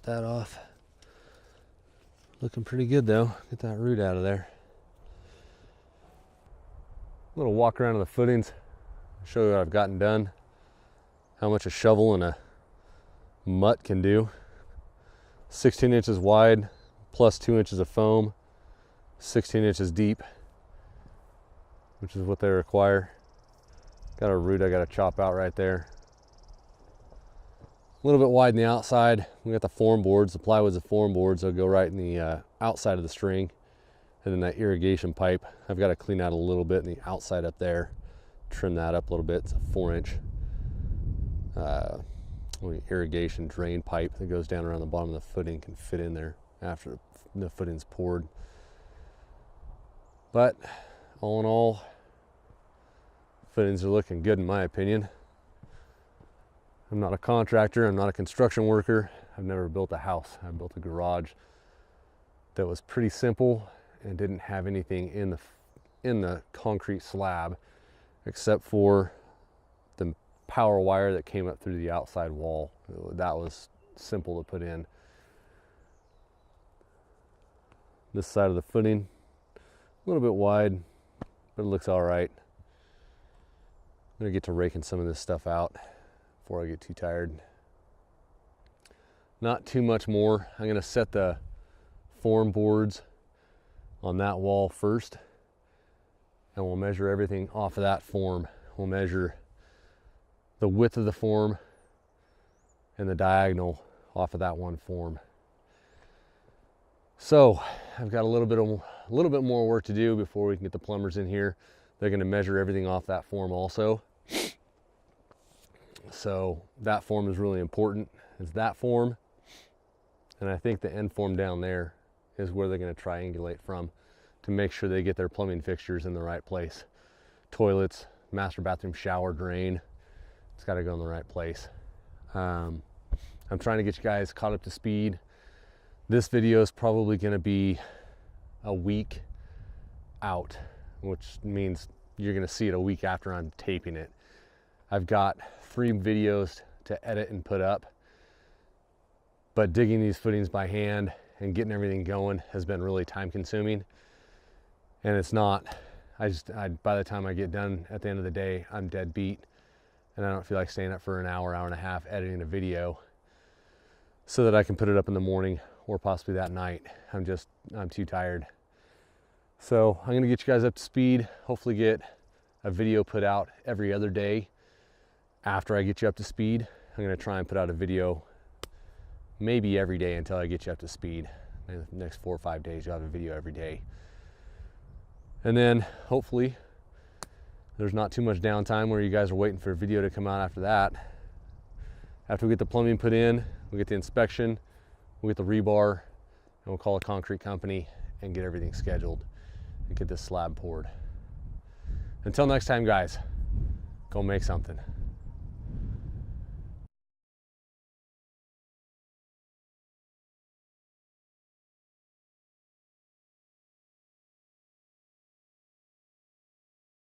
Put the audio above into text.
that off. Looking pretty good though. Get that root out of there. A little walk around of the footings. Show you what I've gotten done. How much a shovel and a mutt can do. 16 inches wide plus 2 inches of foam. 16 inches deep, which is what they require. Got a root I got to chop out right there. A little bit wide in the outside. We got the form boards. The plywood's the form boards. They'll go right in the outside of the string. And then that irrigation pipe, I've got to clean out a little bit in the outside up there. Trim that up a little bit. It's a 4-inch irrigation drain pipe that goes down around the bottom of the footing, can fit in there after the footing's poured. But all in all, footings are looking good in my opinion. I'm not a contractor, I'm not a construction worker. I've never built a house. I built a garage that was pretty simple and didn't have anything in the concrete slab except for the power wire that came up through the outside wall. That was simple to put in. This side of the footing, a little bit wide, but it looks all right. I'm gonna get to raking some of this stuff out before I get too tired. Not too much more. I'm gonna set the form boards on that wall first, and we'll measure everything off of that form. We'll measure the width of the form and the diagonal off of that one form. So I've got a little bit more work to do before we can get the plumbers in here. They're going to measure everything off that form also. So that form is really important. It's that form, and I think the end form down there is where they're going to triangulate from to make sure they get their plumbing fixtures in the right place. Toilets, master bathroom, shower, drain. It's got to go in the right place. I'm trying to get you guys caught up to speed. This video is probably going to be a week out, which means you're going to see it a week after I'm taping it. I've got 3 videos to edit and put up, but digging these footings by hand and getting everything going has been really time consuming. And it's not, by the time I get done at the end of the day, I'm dead beat, and I don't feel like staying up for an hour, hour and a half editing a video so that I can put it up in the morning or possibly that night. I'm too tired. So I'm gonna get you guys up to speed, hopefully get a video put out every other day. After I get you up to speed, I'm gonna try and put out a video maybe every day until I get you up to speed. In the next 4 or 5 days, you'll have a video every day. And then hopefully there's not too much downtime where you guys are waiting for a video to come out after that. After we get the plumbing put in, we get the inspection, we'll get the rebar, and we'll call a concrete company and get everything scheduled and get this slab poured. Until next time, guys, go make something.